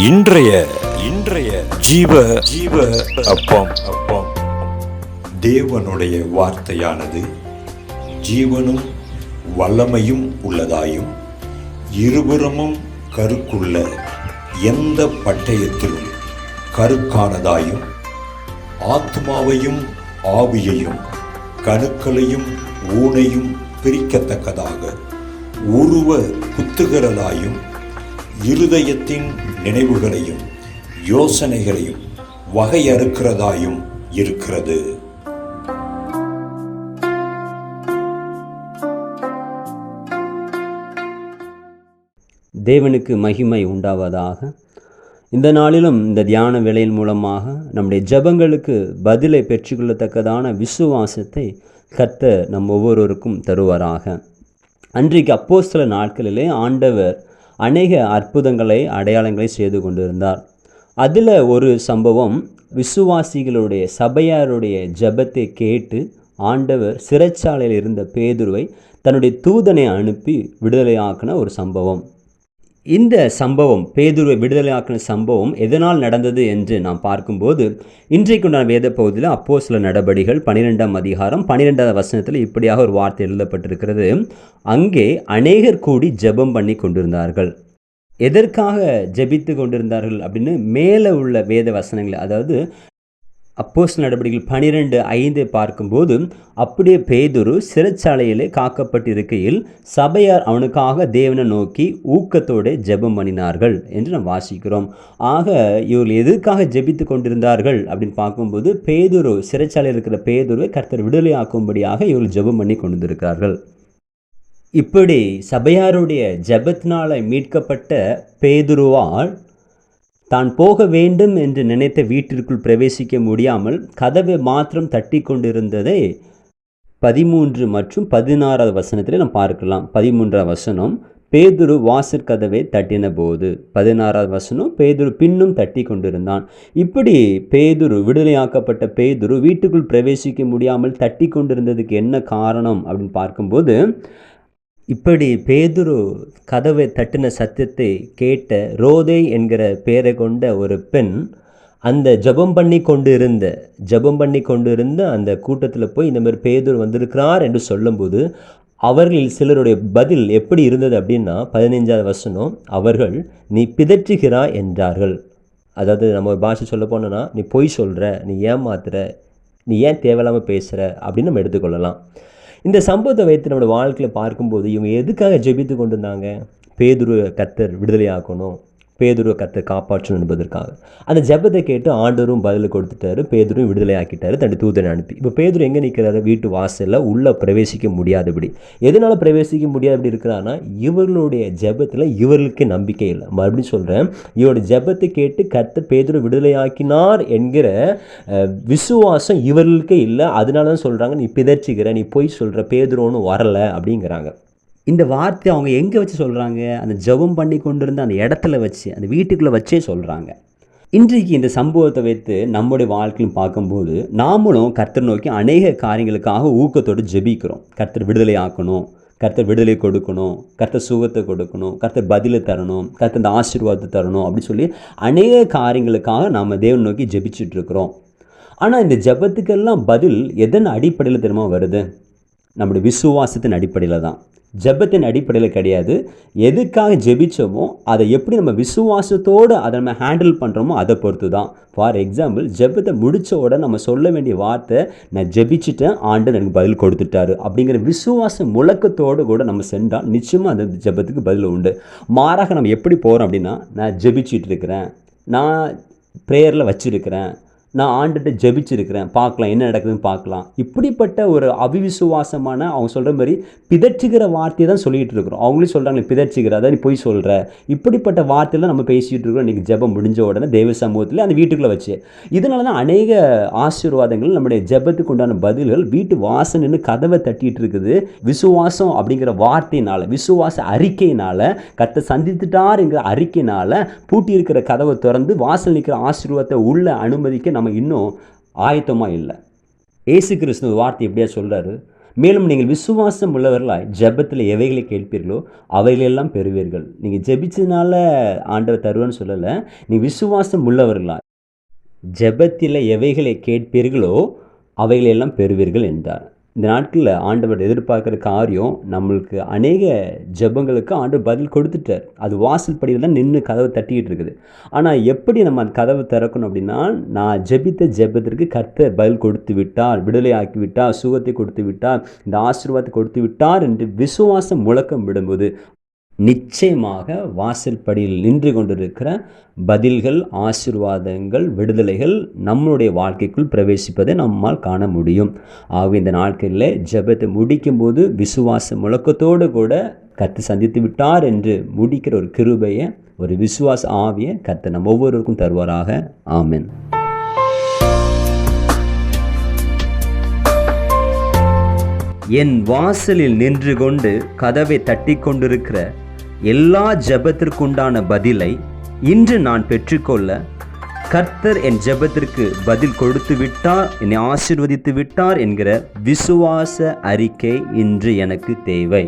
இன்றைய இன்றைய ஜீவ ஜீவ அப்பம் அப்பம் தேவனுடைய வார்த்தையானது ஜீவனும் வல்லமையும் உள்ளதாயும் இருபுறமும் கருக்குள்ள எந்த பட்டயத்திலும் கருக்கானதாயும் ஆத்மாவையும் ஆவியையும் கணுக்களையும் ஊனையும் பிரிக்கத்தக்கதாக உருவ குத்துகிறதாயும் இருதயத்தின் நினைவுகளையும் யோசனைகளையும் வகையறுக்கிறதாயும் இருக்கிறது. தேவனுக்கு மகிமை உண்டாவதாக. இந்த நாளிலும் இந்த தியான வேளையின் மூலமாக நம்முடைய ஜெபங்களுக்கு பதிலை பெற்றுக்கொள்ளத்தக்கதான விசுவாசத்தை கர்த்தர் நம் ஒவ்வொருவருக்கும் தருவாராக. அன்றைக்கு அப்போஸ்தல நாட்களிலே ஆண்டவர் அநேக அற்புதங்களை அடையாளங்களை செய்து கொண்டிருந்தார். அதில் ஒரு சம்பவம், விசுவாசிகளுடைய சபையாருடைய ஜெபத்தை கேட்டு ஆண்டவர் சிறைச்சாலையில் இருந்த பேதுருவை தன்னுடைய தூதனை அனுப்பி விடுதலையாக்கின ஒரு சம்பவம். இந்த சம்பவம், பேதுருவை விடுதலையாக்கின சம்பவம் எதனால் நடந்தது என்று நாம் பார்க்கும்போது, இன்றைக்குண்டான வேத பகுதியில் அப்போஸ்தல நடபடிகள் 12ஆம் அதிகாரம் 12ஆவது வசனத்தில் இப்படியாக ஒரு வார்த்தை எழுதப்பட்டிருக்கிறது. அங்கே அநேகர் கூடி ஜெபம் பண்ணி கொண்டிருந்தார்கள். எதற்காக ஜெபித்து கொண்டிருந்தார்கள் அப்படின்னு மேலே உள்ள வேத வசனங்கள், அதாவது அப்போஸ்தல நடபடிகள் 12:5 பார்க்கும்போது, அப்படியே பேதுரு சிறைச்சாலையிலே காக்கப்பட்டிருக்கையில் சபையார் அவனுக்காக தேவனை நோக்கி ஊக்கத்தோடு ஜெபம் பண்ணினார்கள் என்று நாம் வாசிக்கிறோம். ஆக இவர்கள் எதற்காக ஜெபித்து கொண்டிருந்தார்கள் அப்படின்னு பார்க்கும்போது, பேதுரு சிறைச்சாலையில் இருக்கிற பேதுருவை கர்த்தர் விடுதலையாக்கும்படியாக இவர்கள் ஜெபம் பண்ணி கொண்டிருக்கிறார்கள். இப்படி சபையாருடைய ஜெபத்தினால் மீட்கப்பட்ட பேதுருவால் தான் போக வேண்டும் என்று நினைத்த வீட்டிற்குள் பிரவேசிக்க முடியாமல் கதவை மாத்திரம் தட்டி கொண்டிருந்ததை 13 மற்றும் 16ஆவது வசனத்தில் நாம் பார்க்கலாம். 13ஆவது வசனம், பேதுரு வாசற்கதவை தட்டின போது. 16ஆவது வசனம், பேதுரு பின்னும் தட்டி கொண்டிருந்தான். இப்படி பேதுரு, விடுதலையாக்கப்பட்ட பேதுரு வீட்டுக்குள் பிரவேசிக்க முடியாமல் தட்டி கொண்டிருந்ததுக்கு என்ன காரணம் அப்படின்னு பார்க்கும்போது, இப்படி பேதுரு கதவை தட்டின சத்தத்தை கேட்ட ரோதை என்கிற பெயரை கொண்ட ஒரு பெண் அந்த ஜெபம் பண்ணி கொண்டு இருந்த அந்த கூட்டத்தில் போய் இந்த மாதிரி பேதுரு வந்திருக்கிறார் என்று சொல்லும்போது, அவர்களில் சிலருடைய பதில் எப்படி இருந்தது அப்படின்னா, 15ஆவது வசனம், அவர்கள் நீ பிதற்றுகிறாய் என்றார்கள். அதாவது நம்ம ஒரு பாஷை சொல்ல போனோன்னா, நீ பொய் சொல்கிற, நீ ஏமாத்துற, நீ ஏன் தேவையில்லாமல் பேசுகிற அப்படின்னு நம்ம எடுத்துக்கொள்ளலாம். இந்த சம்பவத்தை வைத்து நம்மளோட வாழ்க்கையில் பார்க்கும்போது, இவங்க எதுக்காக ஜெபித்து கொண்டிருந்தாங்க? பேதுருவை கர்த்தர் விடுதலையாக்கணும், பேதுருவை கர்த்தர் காப்பாற்றணும் என்பதற்காக. அந்த ஜெபத்தை கேட்டு ஆண்டவரும் பதில் கொடுத்துட்டாரு, பேதுருவும் விடுதலையாக்கிட்டாரு தன்னுடைய தூதனை அனுப்பி. இப்போ பேதுரு எங்கே நிற்கிறாரு? வீட்டு வாசலில் உள்ளே பிரவேசிக்க முடியாதபடி. எதனால் பிரவேசிக்க முடியாதபடி இருக்கிறான்னா, இவர்களுடைய ஜெபத்தில் இவர்களுக்கு நம்பிக்கை இல்லை. மறுபடியும் சொல்கிறேன், இவருடைய ஜெபத்தை கேட்டு கர்த்தர் பேதுரு விடுதலையாக்கினார் என்கிற விசுவாசம் இவர்களுக்கே இல்லை. அதனால தான் சொல்கிறாங்க, நீ பிதர்ச்சிக்கிற, நீ பொய் சொல்கிற, பேதுரு ஒன்றும் வரலை அப்படிங்கிறாங்க. இந்த வார்த்தை அவங்க எங்கே வச்சு சொல்கிறாங்க? அந்த ஜெபம் பண்ணி கொண்டிருந்த அந்த இடத்துல வச்சு, அந்த வீட்டுக்குள்ளே வச்சே சொல்கிறாங்க. இன்றைக்கு இந்த சம்பவத்தை வைத்து நம்முடைய வாழ்க்கையும் பார்க்கும்போது, நாமளும் கர்த்தர் நோக்கி அநேக காரியங்களுக்காக ஊக்கத்தோடு ஜெபிக்கிறோம். கர்த்தர் விடுதலை ஆக்கணும், கர்த்தர் விடுதலை கொடுக்கணும், கர்த்தர் சுகத்தை கொடுக்கணும், கர்த்தர் பதிலை தரணும், கர்த்தர் இந்த ஆசீர்வாதத்தை தரணும் அப்படின்னு சொல்லி அநேக காரியங்களுக்காக நாம் தேவன் நோக்கி ஜெபிச்சுட்ருக்குறோம். ஆனால் இந்த ஜெபத்துக்கெல்லாம் பதில் எதன் அடிப்படையில் தெரியுமா வருது? நம்முடைய விசுவாசத்தின் அடிப்படையில் தான். ஜெபத்தின் அடிப்படையில் கிடையாது. எதுக்காக ஜெபிச்சோமோ அதை எப்படி நம்ம விசுவாசத்தோடு அதை நம்ம ஹேண்டில் பண்ணுறோமோ அதை பொறுத்து தான். ஃபார் எக்ஸாம்பிள், ஜெபத்தை முடித்த உடனே நம்ம சொல்ல வேண்டிய வார்த்தை, நான் ஜெபிச்சுட்டேன், ஆண்டவர் எனக்கு பதில் கொடுத்துட்டாரு அப்படிங்கிற விசுவாச முழக்கத்தோடு கூட நம்ம சென்றால் நிச்சயமாக அந்த ஜெபத்துக்கு பதில் உண்டு. மாறாக நம்ம எப்படி போகிறோம் அப்படின்னா, நான் ஜெபிச்சுட்டு இருக்கிறேன், நான் ப்ரேயரில் வச்சுருக்கிறேன், நான் ஆண்டுகிட்ட ஜெபிச்சிருக்கிறேன், பார்க்கலாம் என்ன நடக்குதுன்னு பார்க்கலாம், இப்படிப்பட்ட ஒரு அவிவிசுவாசமான, அவங்க சொல்கிற மாதிரி பிதற்றுகிற வார்த்தையை தான் சொல்லிகிட்டு இருக்கிறோம். அவங்களே சொல்கிறாங்க, பிதற்றுகிற, அதான் நீ போய் சொல்கிற, இப்படிப்பட்ட வார்த்தையில் நம்ம பேசிகிட்டு இருக்கிறோம். இன்றைக்கி ஜெபம் முடிஞ்ச உடனே தெய்வ சமூகத்தில் அந்த வீட்டுக்குள்ளே வச்சு. இதனால தான் அநேக ஆசீர்வாதங்கள், நம்முடைய ஜெபத்துக்கு உண்டான பதில்கள் வீட்டு வாசல் நின்று கதவை தட்டிகிட்டு இருக்குது. விசுவாசம் அப்படிங்கிற வார்த்தையினால், விசுவாச அறிக்கையினால், கர்த்தர் சந்தித்துட்டார் என்கிற அறிக்கையினால் பூட்டி இருக்கிற கதவை திறந்து வாசல் நிற்கிற ஆசீர்வாதத்தை உள்ள அனுமதிக்க நம்ம இன்னும் ஆயத்தமாக இல்லை. இயேசு கிறிஸ்து வார்த்தை எப்படியா சொல்கிறாரு? மேலும் நீங்கள் விசுவாசம் உள்ளவர்களாய் ஜெபத்தில் எவைகளை கேட்பீர்களோ அவைகளெல்லாம் பெறுவீர்கள். நீங்கள் ஜெபிச்சதுனால ஆண்டவர் தருவேன்னு சொல்லலை. நீ விசுவாசம் உள்ளவர்களாய் ஜெபத்தில் எவைகளை கேட்பீர்களோ அவைகளெல்லாம் பெறுவீர்கள் என்றார். இந்த நாட்களில் ஆண்டவர் எதிர்பார்க்குற காரியம், நம்மளுக்கு அநேக ஜெபங்களுக்கு ஆண்டவர் பதில் கொடுத்துட்டார். அது வாசல் படியில் தான் நின்று கதவை தட்டிக்கிட்டு இருக்குது. ஆனால் எப்படி நம்ம அந்த கதவை திறக்கணும் அப்படின்னா, நான் ஜெபித்த ஜெபத்திற்கு கர்த்தர் பதில் கொடுத்து விட்டார், விடுதலை ஆக்கி விட்டார், சுகத்தை கொடுத்து விட்டார், இந்த ஆசீர்வாதத்தை கொடுத்து விட்டார் என்று விசுவாசம் முழக்கம் விடும்போது நிச்சயமாக வாசல் படியில் நின்று கொண்டிருக்கிற பதில்கள், ஆசீர்வாதங்கள், விடுதலைகள் நம்மளுடைய வாழ்க்கைக்குள் பிரவேசிப்பதை நம்மால் காண முடியும். ஆகவே இந்த நாட்களில் ஜெபத்தை முடிக்கும்போது விசுவாச முழக்கத்தோடு கூட கர்த்தர் சந்தித்து விட்டார் என்று முடிக்கிற ஒரு கிருபையை, ஒரு விசுவாச ஆவியை கர்த்தர் நம்ம ஒவ்வொருவருக்கும் தருவாராக. ஆமென். என் வாசலில் நின்று கொண்டு கதவை தட்டி கொண்டிருக்கிற எல்லா ஜெபத்திற்குண்டான பதிலை இன்று நான் பெற்றுக்கொள்ள கர்த்தர் என் ஜெபத்திற்கு பதில் கொடுத்து விட்டார், என்னை ஆசீர்வதித்து விட்டார் என்கிற விசுவாச அறிக்கை இன்று எனக்கு தேவை.